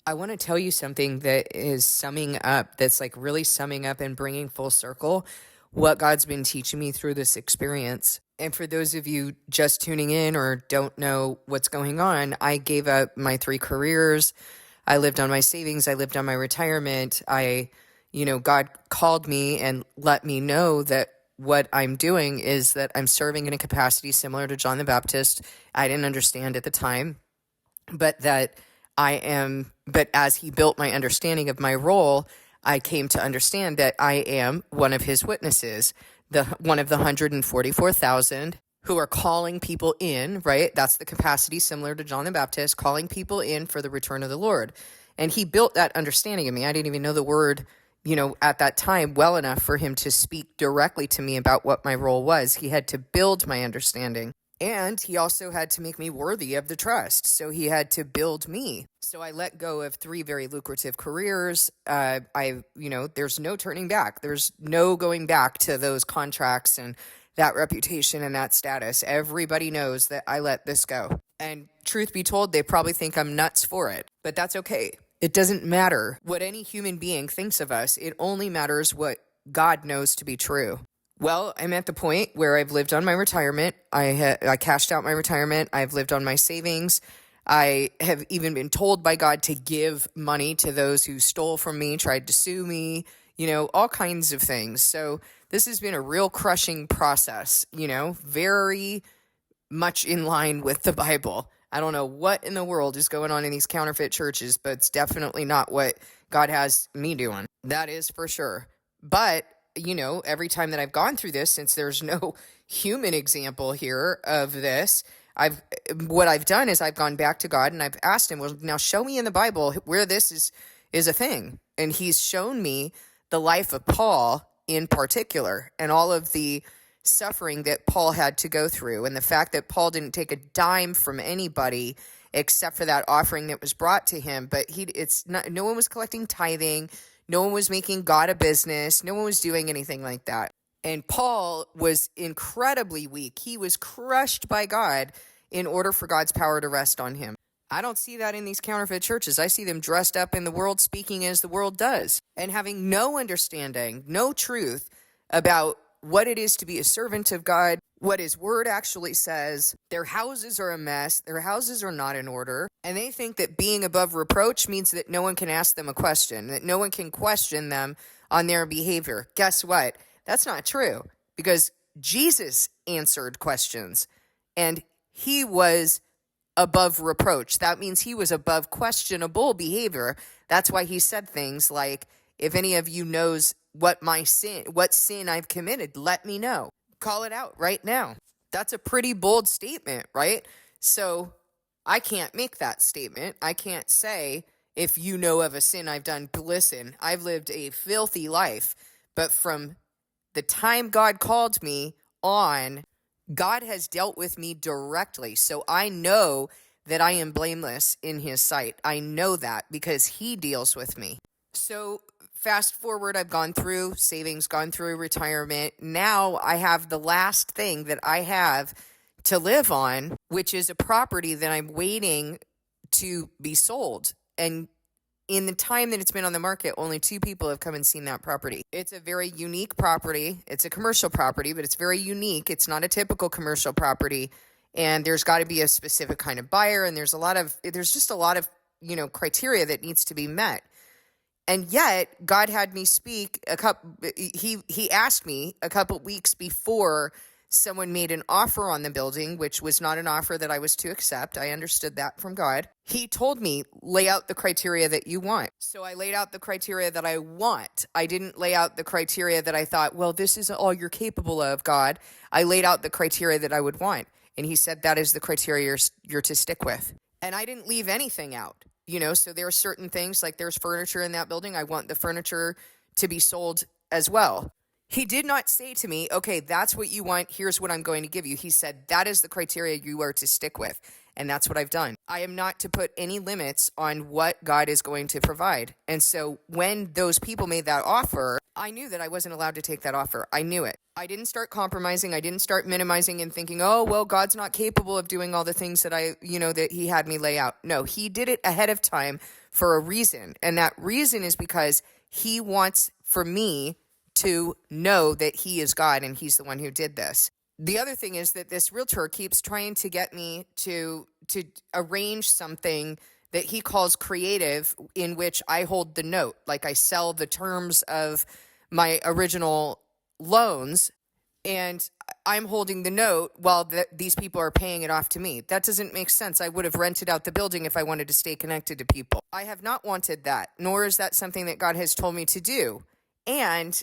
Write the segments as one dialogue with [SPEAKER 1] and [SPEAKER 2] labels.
[SPEAKER 1] I want to tell you something that is that's like really summing up and bringing full circle what God's been teaching me through this experience. And for those of you just tuning in or don't know what's going on, I gave up my 3 careers. I lived on my savings. I lived on my retirement. God called me and let me know that what I'm doing is that I'm serving in a capacity similar to John the Baptist. I didn't understand at the time, but but as he built my understanding of my role, I came to understand that I am one of his witnesses, one of the 144,000 who are calling people in, right? That's the capacity similar to John the Baptist, calling people in for the return of the Lord. And he built that understanding of me. I didn't even know the word, at that time well enough for him to speak directly to me about what my role was. He had to build my understanding. And he also had to make me worthy of the trust. So he had to build me. So I let go of 3 very lucrative careers. There's no turning back. There's no going back to those contracts and that reputation and that status. Everybody knows that I let this go. And truth be told, they probably think I'm nuts for it. But that's okay. It doesn't matter what any human being thinks of us. It only matters what God knows to be true. Well, I'm at the point where I've lived on my retirement. I cashed out my retirement. I've lived on my savings. I have even been told by God to give money to those who stole from me, tried to sue me, all kinds of things. So this has been a real crushing process, very much in line with the Bible. I don't know what in the world is going on in these counterfeit churches, but it's definitely not what God has me doing. That is for sure. But every time that I've gone through this, since there's no human example here of this, what I've done is I've gone back to God and I've asked him, well, now show me in the Bible where this is a thing. And he's shown me the life of Paul in particular and all of the suffering that Paul had to go through and the fact that Paul didn't take a dime from anybody except for that offering that was brought to him. But no one was collecting tithing. No one was making God a business. No one was doing anything like that. And Paul was incredibly weak. He was crushed by God in order for God's power to rest on him. I don't see that in these counterfeit churches. I see them dressed up in the world, speaking as the world does, and having no understanding, no truth about what it is to be a servant of God, what his word actually says. Their houses are a mess. Their houses are not in order. And they think that being above reproach means that no one can ask them a question, that no one can question them on their behavior. Guess what? That's not true, because Jesus answered questions and he was above reproach. That means he was above questionable behavior. That's why he said things like, if any of you knows what sin I've committed, let me know. Call it out right now. That's a pretty bold statement, right? So I can't make that statement. I can't say, if you know of a sin I've done, listen, I've lived a filthy life. But from the time God called me on, God has dealt with me directly. So I know that I am blameless in his sight. I know that because he deals with me. So fast forward, I've gone through savings, gone through retirement. Now I have the last thing that I have to live on, which is a property that I'm waiting to be sold. And in the time that it's been on the market, only 2 people have come and seen that property. It's a very unique property. It's a commercial property, but it's very unique. It's not a typical commercial property. And there's got to be a specific kind of buyer. And there's just a lot of, criteria that needs to be met. And yet God had me speak he asked me a couple weeks before someone made an offer on the building, which was not an offer that I was to accept. I understood that from God. He told me, lay out the criteria that you want. So I laid out the criteria that I want. I didn't lay out the criteria that I thought, well, this is all you're capable of, God. I laid out the criteria that I would want. And he said, that is the criteria you're to stick with. And I didn't leave anything out. So there are certain things, like there's furniture in that building. I want the furniture to be sold as well. He did not say to me, okay, that's what you want. Here's what I'm going to give you. He said, that is the criteria you are to stick with. And that's what I've done. I am not to put any limits on what God is going to provide. And so when those people made that offer, I knew that I wasn't allowed to take that offer. I knew it. I didn't start compromising. I didn't start minimizing and thinking, oh, well, God's not capable of doing all the things that that he had me lay out. No, he did it ahead of time for a reason. And that reason is because he wants for me to know that he is God and he's the one who did this. The other thing is that this realtor keeps trying to get me to arrange something that he calls creative, in which I hold the note. Like, I sell the terms of my original loans and I'm holding the note while these people are paying it off to me. That doesn't make sense. I would have rented out the building if I wanted to stay connected to people. I have not wanted that, nor is that something that God has told me to do. And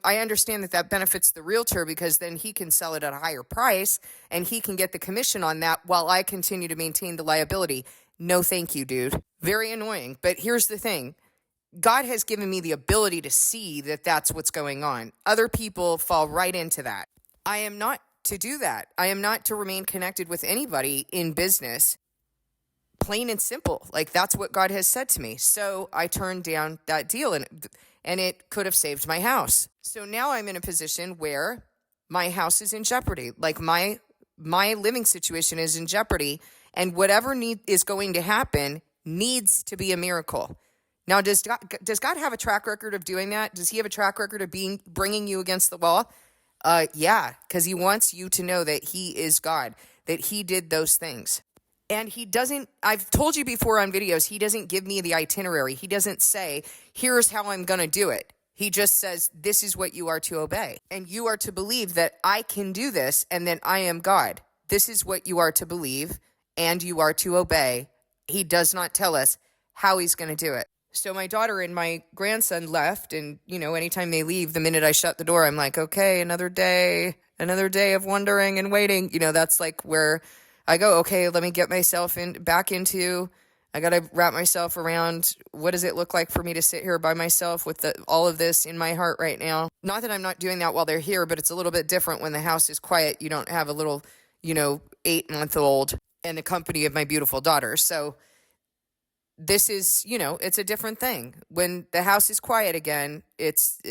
[SPEAKER 1] I understand that benefits the realtor, because then he can sell it at a higher price and he can get the commission on that while I continue to maintain the liability. No, thank you, dude. Very annoying. But here's the thing. God has given me the ability to see that that's what's going on. Other people fall right into that. I am not to do that. I am not to remain connected with anybody in business. Plain and simple. Like, that's what God has said to me. So I turned down that deal, and it could have saved my house. So now I'm in a position where my house is in jeopardy. Like, my living situation is in jeopardy, and whatever is going to happen needs to be a miracle. Now, does God have a track record of doing that? Does he have a track record of bringing you against the wall? Yeah, because he wants you to know that he is God, that he did those things. And he doesn't, I've told you before on videos, he doesn't give me the itinerary. He doesn't say, here's how I'm going to do it. He just says, this is what you are to obey. And you are to believe that I can do this and that I am God. This is what you are to believe and you are to obey. He does not tell us how he's going to do it. So my daughter and my grandson left, and, anytime they leave, the minute I shut the door, I'm like, okay, another day of wondering and waiting. That's like where I go, okay, let me get myself back into, I got to wrap myself around, what does it look like for me to sit here by myself with all of this in my heart right now? Not that I'm not doing that while they're here, but it's a little bit different when the house is quiet. You don't have a little, 8-month-old and the company of my beautiful daughter. So this is, it's a different thing. When the house is quiet again, it's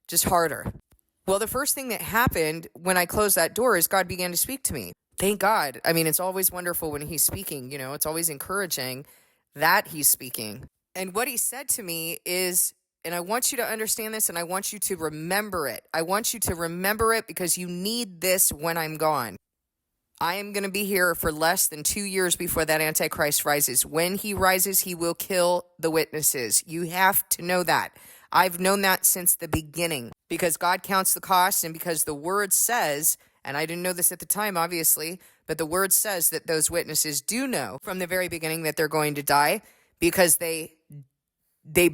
[SPEAKER 1] just harder. Well, the first thing that happened when I closed that door is God began to speak to me. Thank God. I mean, it's always wonderful when he's speaking, it's always encouraging that he's speaking. And what he said to me is, and I want you to understand this, and I want you to remember it. I want you to remember it because you need this when I'm gone. I am going to be here for less than 2 years before that Antichrist rises. When he rises, he will kill the witnesses. You have to know that. I've known that since the beginning, because God counts the costs, and because the word says, and I didn't know this at the time, obviously, but the word says that those witnesses do know from the very beginning that they're going to die, because they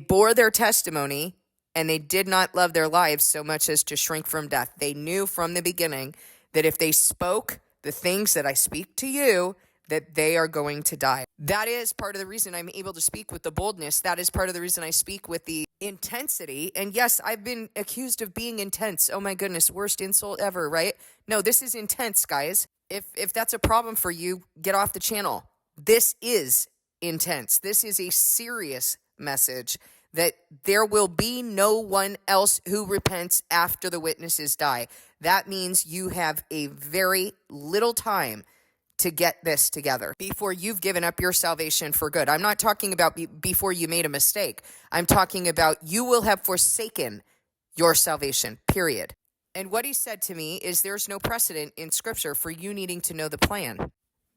[SPEAKER 1] bore their testimony and they did not love their lives so much as to shrink from death. They knew from the beginning that if they spoke the things that I speak to you, that they are going to die. That is part of the reason I'm able to speak with the boldness. That is part of the reason I speak with the intensity. And yes, I've been accused of being intense. Oh my goodness, worst insult ever, right? No, this is intense, guys. If that's a problem for you, get off the channel. This is intense. This is a serious message that there will be no one else who repents after the witnesses die. That means you have a very little time to get this together before you've given up your salvation for good. I'm not talking about before you made a mistake. I'm talking about you will have forsaken your salvation, period. And what he said to me is there's no precedent in scripture for you needing to know the plan.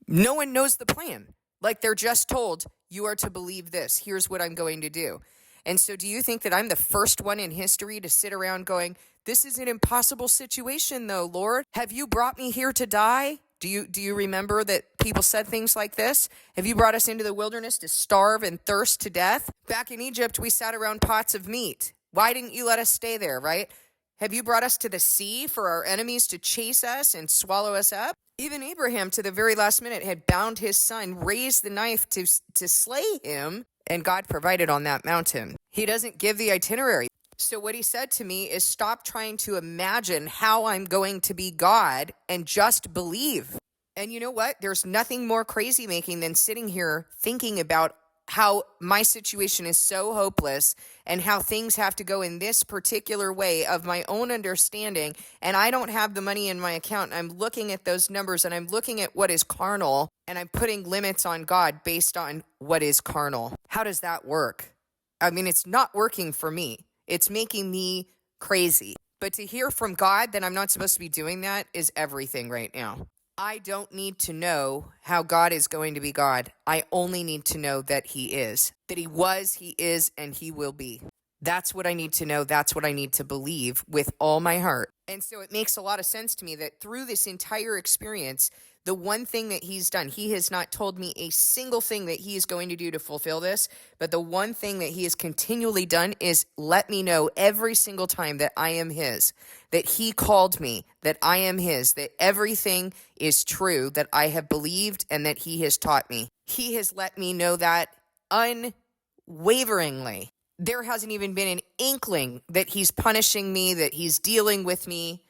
[SPEAKER 1] No one knows the plan. Like, they're just told, you are to believe this. Here's what I'm going to do. And so do you think that I'm the first one in history to sit around going, this is an impossible situation though, Lord? Have you brought me here to die? Do you remember that people said things like this? Have you brought us into the wilderness to starve and thirst to death? Back in Egypt, we sat around pots of meat. Why didn't you let us stay there, right? Have you brought us to the sea for our enemies to chase us and swallow us up? Even Abraham, to the very last minute, had bound his son, raised the knife to slay him, and God provided on that mountain. He doesn't give the itinerary. So what he said to me is, stop trying to imagine how I'm going to be God and just believe. And you know what? There's nothing more crazy making than sitting here thinking about how my situation is so hopeless and how things have to go in this particular way of my own understanding. And I don't have the money in my account. I'm looking at those numbers and I'm looking at what is carnal and I'm putting limits on God based on what is carnal. How does that work? I mean, it's not working for me. It's making me crazy. But to hear from God that I'm not supposed to be doing that is everything right now. I don't need to know how God is going to be God. I only need to know that He is, that He was, He is, and He will be. That's what I need to know. That's what I need to believe with all my heart. And so it makes a lot of sense to me that through this entire experience, the one thing that He's done, He has not told me a single thing that He is going to do to fulfill this, but the one thing that He has continually done is let me know every single time that I am His, that He called me, that I am His, that everything is true, that I have believed and that He has taught me. He has let me know that unwaveringly. There hasn't even been an inkling that He's punishing me, that He's dealing with me.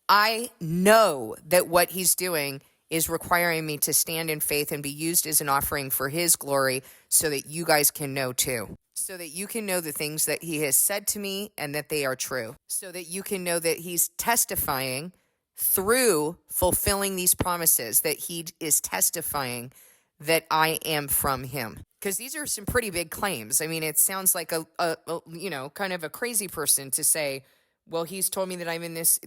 [SPEAKER 1] I know that what He's doing is requiring me to stand in faith and be used as an offering for His glory so that you guys can know too. So that you can know the things that He has said to me and that they are true. So that you can know that He's testifying through fulfilling these promises, that He is testifying that I am from Him. Because these are some pretty big claims. I mean, it sounds like a kind of a crazy person to say, well, He's told me that I'm in this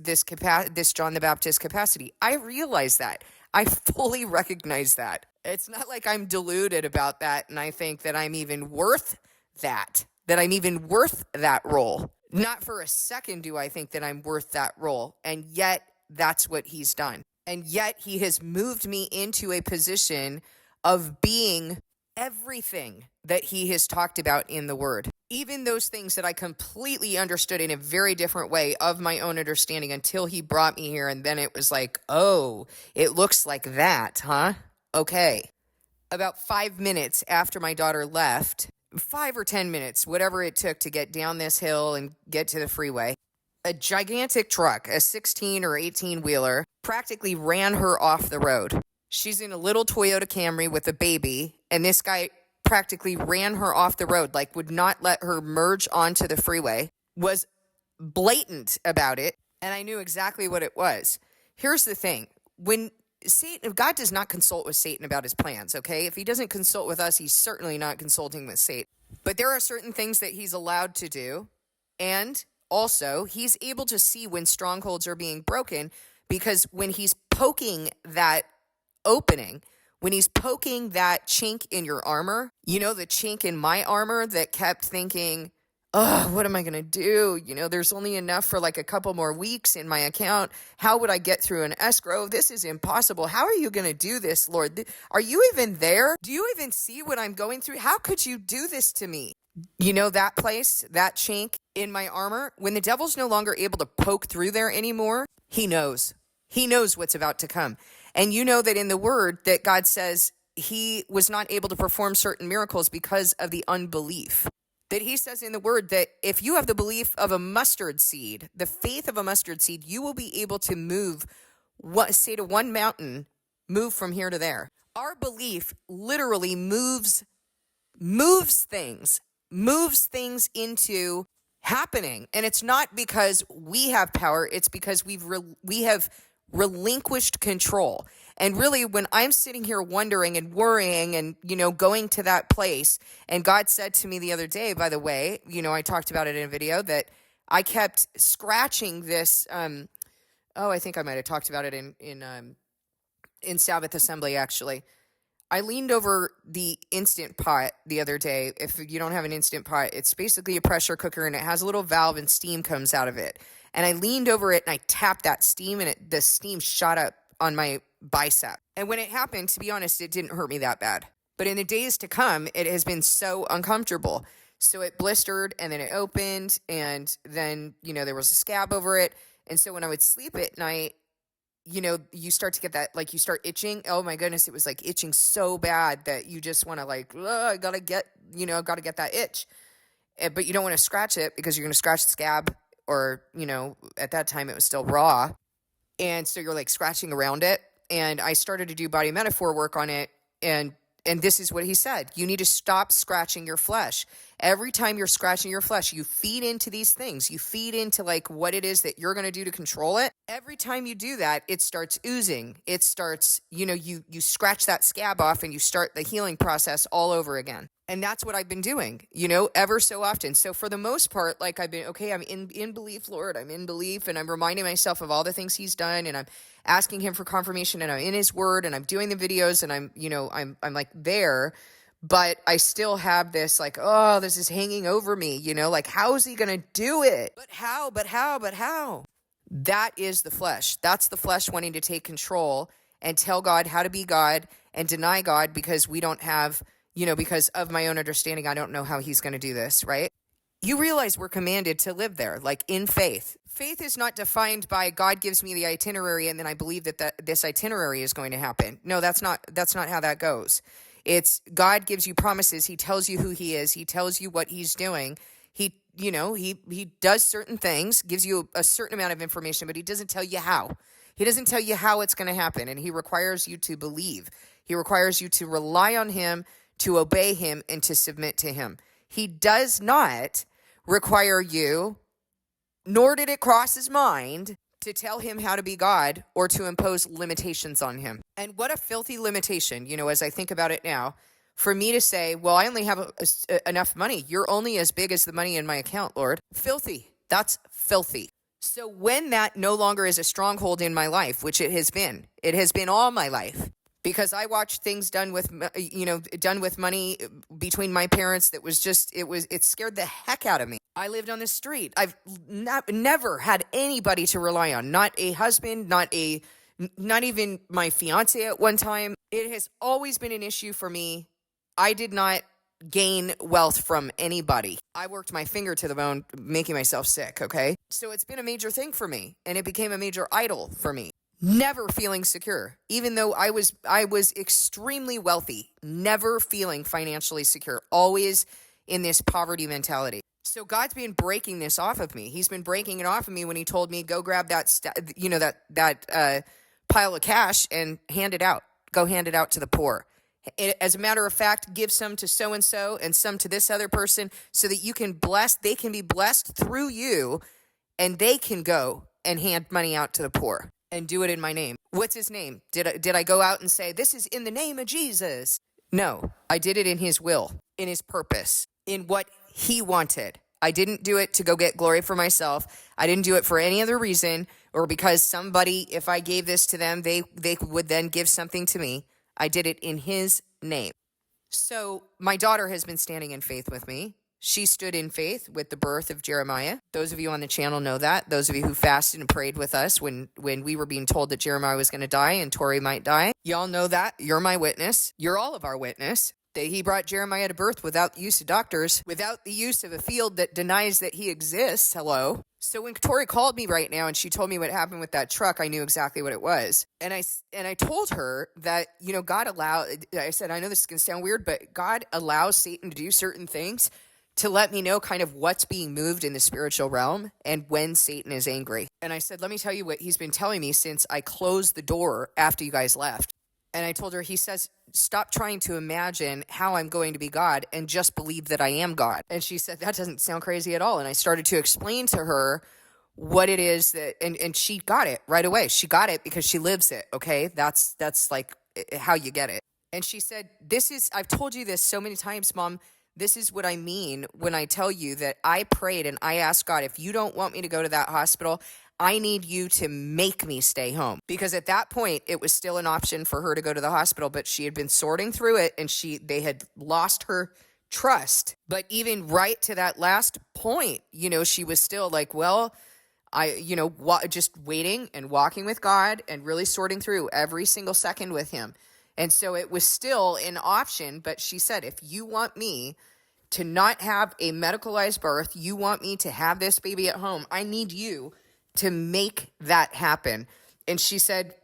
[SPEAKER 1] John the Baptist capacity. I realize that. I fully recognize that. It's not like I'm deluded about that and I think that I'm even worth that I'm even worth that role. Not for a second do I think that I'm worth that role. And yet that's what He's done. And yet He has moved me into a position of being everything that He has talked about in the Word. Even those things that I completely understood in a very different way of my own understanding until He brought me here. And then it was like, oh, it looks like that, huh? Okay. About 5 minutes after my daughter left, 5 or 10 minutes, whatever it took to get down this hill and get to the freeway, a gigantic truck, a 16 or 18 wheeler, practically ran her off the road. She's in a little Toyota Camry with a baby, and this guy practically ran her off the road, like would not let her merge onto the freeway, was blatant about it, and I knew exactly what it was. Here's the thing. When God does not consult with Satan about his plans, okay? If He doesn't consult with us, He's certainly not consulting with Satan. But there are certain things that He's allowed to do, and also He's able to see when strongholds are being broken, because when He's poking that opening, when He's poking that chink in your armor, you know, the chink in my armor that kept thinking, oh, what am I going to do? You know, there's only enough for like a couple more weeks in my account. How would I get through an escrow? This is impossible. How are you going to do this, Lord? Are you even there? Do you even see what I'm going through? How could you do this to me? You know, that place, that chink in my armor, when the devil's no longer able to poke through there anymore, he knows. He knows what's about to come. And you know that in the Word that God says He was not able to perform certain miracles because of the unbelief. That He says in the Word that if you have the belief of a mustard seed, the faith of a mustard seed, you will be able to say to one mountain, move from here to there. Our belief literally moves things into happening. And it's not because we have power, it's because we have relinquished control. And really, when I'm sitting here wondering and worrying and, going to that place, and God said to me the other day, by the way, I talked about it in a video, that I kept scratching this, I think I might have talked about it in Sabbath Assembly, actually. I leaned over the Instant Pot the other day. If you don't have an Instant Pot, it's basically a pressure cooker, and it has a little valve and steam comes out of it. And I leaned over it and I tapped that steam, and the steam shot up on my bicep. And when it happened, to be honest, it didn't hurt me that bad. But in the days to come, it has been so uncomfortable. So it blistered, and then it opened, and then, there was a scab over it. And so when I would sleep at night, you start to get that, like, you start itching. Oh my goodness, it was like itching so bad that you just want to I gotta get that itch. But you don't want to scratch it because you're going to scratch the scab, or, at that time it was still raw. And so you're like scratching around it. and I started to do body metaphor work on it. And this is what he said. You need to stop scratching your flesh. Every time you're scratching your flesh, you feed into these things. You feed into like what it is that you're going to do to control it. Every time you do that, it starts oozing. It starts, you scratch that scab off and you start the healing process all over again. And that's what I've been doing, ever so often. So for the most part, like I've been, okay, I'm in belief, Lord, I'm in belief, and I'm reminding myself of all the things he's done, and I'm asking him for confirmation, and I'm in his word, and I'm doing the videos, and I'm like there, but I still have this like, oh, this is hanging over me, like, how is he going to do it? But how? That is the flesh. That's the flesh wanting to take control and tell God how to be God and deny God because we don't have, because of my own understanding, I don't know how he's going to do this, right? You realize we're commanded to live there, like in faith. Faith is not defined by God gives me the itinerary and then I believe that this itinerary is going to happen. No, that's not how that goes. It's God gives you promises. He tells you who he is. He tells you what he's doing. He does certain things, gives you a certain amount of information, but he doesn't tell you how. He doesn't tell you how it's going to happen, and he requires you to believe. He requires you to rely on him, to obey him, and to submit to him. He does not require you, nor did it cross his mind, to tell him how to be God or to impose limitations on him. And what a filthy limitation, as I think about it now, for me to say, well, I only have enough money. You're only as big as the money in my account, Lord. Filthy. That's filthy. So when that no longer is a stronghold in my life, which it has been all my life, because I watched things done with money between my parents that was just, it scared the heck out of me. I lived on the street. I've never had anybody to rely on, not a husband, not even my fiance at one time. It has always been an issue for me. I did not gain wealth from anybody. I worked my finger to the bone, making myself sick, okay? So it's been a major thing for me, and it became a major idol for me. Never feeling secure, even though I was extremely wealthy, never feeling financially secure, always in this poverty mentality. So God's been breaking this off of me. He's been breaking it off of me when he told me, go grab that pile of cash and hand it out. Go hand it out to the poor. As a matter of fact, give some to so-and-so and some to this other person so that they can be blessed through you, and they can go and hand money out to the poor and do it in my name. What's his name? Did I go out and say, this is in the name of Jesus? No, I did it in his will, in his purpose, in what he wanted. I didn't do it to go get glory for myself. I didn't do it for any other reason or because somebody, if I gave this to them, they would then give something to me. I did it in his name. So my daughter has been standing in faith with me. She stood in faith with the birth of Jeremiah. Those of you on the channel know that. Those of you who fasted and prayed with us when we were being told that Jeremiah was going to die and Tori might die. Y'all know that. You're my witness. You're all of our witness. That he brought Jeremiah to birth without the use of doctors, without the use of a field that denies that he exists. Hello. So when Tori called me right now and she told me what happened with that truck, I knew exactly what it was. And I told her that, God I said, I know this is going to sound weird, but God allows Satan to do certain things to let me know kind of what's being moved in the spiritual realm and when Satan is angry. And I said, let me tell you what he's been telling me since I closed the door after you guys left. And I told her, he says, stop trying to imagine how I'm going to be God and just believe that I am God. And she said, that doesn't sound crazy at all. And I started to explain to her what it is that, and she got it right away. She got it because she lives it. Okay. That's like how you get it. And she said, I've told you this so many times, Mom. This is what I mean when I tell you that I prayed and I asked God, if you don't want me to go to that hospital, I need you to make me stay home. Because at that point, it was still an option for her to go to the hospital, but she had been sorting through it and they had lost her trust. But even right to that last point, she was still like, well, just waiting and walking with God and really sorting through every single second with him. And so it was still an option, but she said, if you want me to not have a medicalized birth, you want me to have this baby at home, I need you to make that happen. And she said,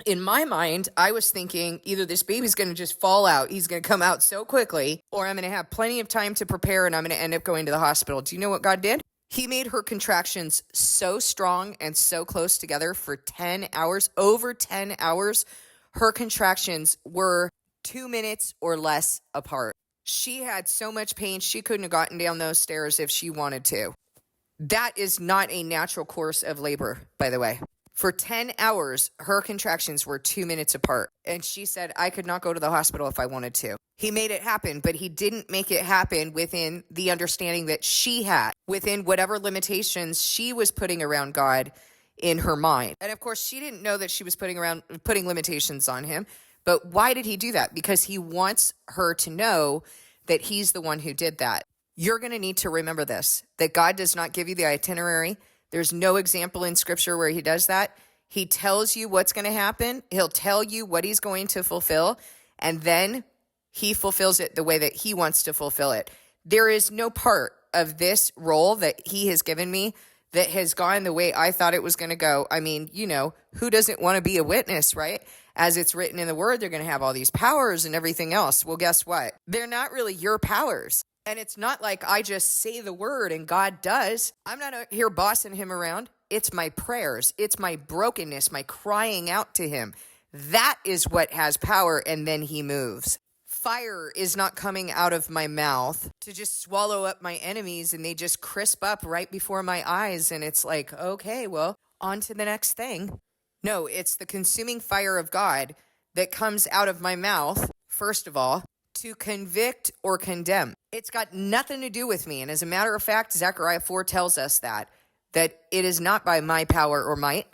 [SPEAKER 1] in my mind, I was thinking either this baby's going to just fall out, he's going to come out so quickly, or I'm going to have plenty of time to prepare and I'm going to end up going to the hospital. Do you know what God did? He made her contractions so strong and so close together for 10 hours, over 10 hours. Her contractions were 2 minutes or less apart. She had so much pain, she couldn't have gotten down those stairs if she wanted to. That is not a natural course of labor, by the way. For 10 hours, her contractions were 2 minutes apart. And she said, I could not go to the hospital if I wanted to. He made it happen, but he didn't make it happen within the understanding that she had, within whatever limitations she was putting around God in her mind. And of course, she didn't know that she was putting limitations on him. But why did he do that? Because he wants her to know that he's the one who did that. You're going to need to remember this, that God does not give you the itinerary. There's no example in scripture where he does that. He tells you what's going to happen. He'll tell you what he's going to fulfill, and then he fulfills it the way that he wants to fulfill it. There is no part of this role that he has given me that has gone the way I thought it was going to go. I mean, who doesn't want to be a witness, right? As it's written in the word, they're going to have all these powers and everything else. Well, guess what? They're not really your powers. And it's not like I just say the word and God does. I'm not out here bossing him around. It's my prayers. It's my brokenness, my crying out to him. That is what has power, and then he moves. Fire is not coming out of my mouth to just swallow up my enemies, and they just crisp up right before my eyes. And it's like, okay, well, on to the next thing. No, it's the consuming fire of God that comes out of my mouth, first of all, to convict or condemn. It's got nothing to do with me. And as a matter of fact, Zechariah 4 tells us that it is not by my power or might.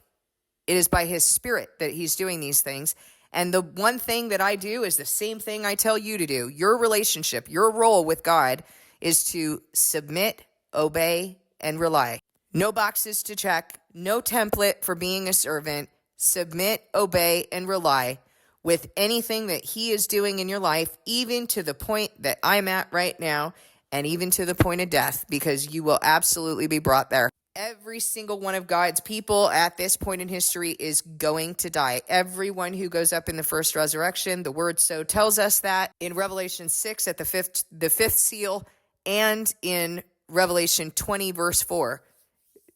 [SPEAKER 1] It is by his spirit that he's doing these things. And the one thing that I do is the same thing I tell you to do. Your relationship, your role with God is to submit, obey, and rely. No boxes to check, no template for being a servant. Submit, obey, and rely with anything that he is doing in your life, even to the point that I'm at right now, and even to the point of death, because you will absolutely be brought there. Every single one of God's people at this point in history is going to die. Everyone who goes up in the first resurrection, the word so tells us that in Revelation 6 at the fifth seal, and in Revelation 20 verse 4.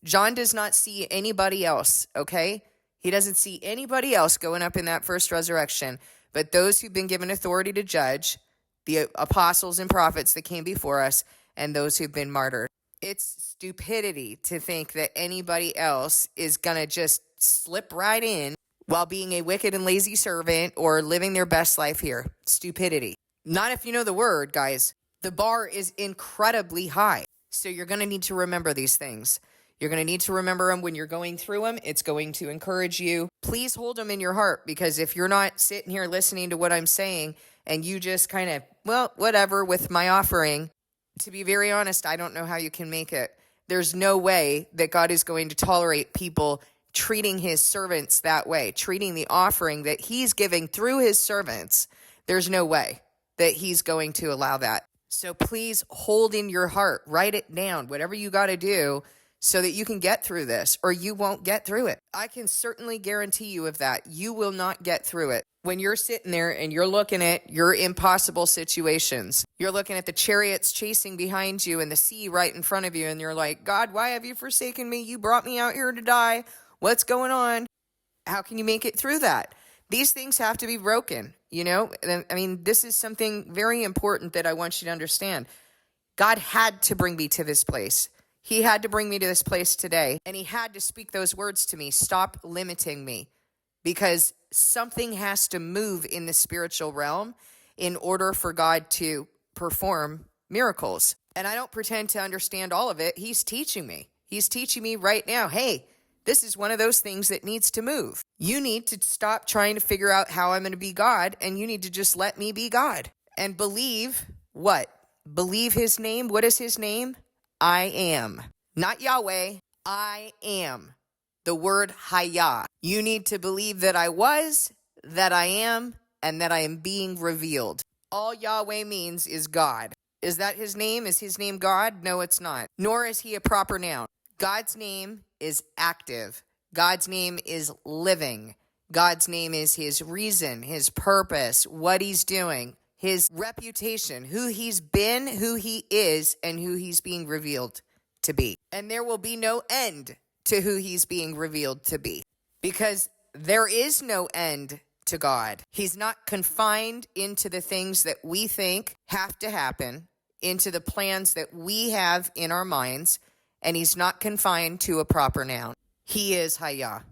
[SPEAKER 1] John does not see anybody else, okay? He doesn't see anybody else going up in that first resurrection, but those who've been given authority to judge, the apostles and prophets that came before us, and those who've been martyred. It's stupidity to think that anybody else is going to just slip right in while being a wicked and lazy servant or living their best life here. Stupidity. Not if you know the word, guys. The bar is incredibly high. So you're going to need to remember these things. You're going to need to remember them when you're going through them. It's going to encourage you. Please hold them in your heart, because if you're not sitting here listening to what I'm saying and you just kind of, well, whatever with my offering, to be very honest, I don't know how you can make it. There's no way that God is going to tolerate people treating his servants that way, treating the offering that he's giving through his servants. There's no way that he's going to allow that. So please hold in your heart, write it down, whatever you got to do, so that you can get through this, or you won't get through it. I can certainly guarantee you of that. You will not get through it. When you're sitting there and you're looking at your impossible situations, you're looking at the chariots chasing behind you and the sea right in front of you, and you're like, God, why have you forsaken me? You brought me out here to die. What's going on? How can you make it through that? These things have to be broken, I mean, this is something very important that I want you to understand. God had to bring me to this place. He had to bring me to this place today, and he had to speak those words to me. Stop limiting me, because something has to move in the spiritual realm in order for God to perform miracles. And I don't pretend to understand all of it. He's teaching me. He's teaching me right now, hey, this is one of those things that needs to move. You need to stop trying to figure out how I'm going to be God, and you need to just let me be God. And believe what? Believe his name. What is his name? I am. Not Yahweh. I am. The word haya. You need to believe that I was, that I am, and that I am being revealed. All Yahweh means is God. Is that his name? Is his name God? No, it's not. Nor is he a proper noun. God's name is active. God's name is living. God's name is his reason, his purpose, what he's doing, his reputation, who he's been, who he is, and who he's being revealed to be. And there will be no end to who he's being revealed to be, because there is no end to God. He's not confined into the things that we think have to happen, into the plans that we have in our minds, and he's not confined to a proper noun. He is haya.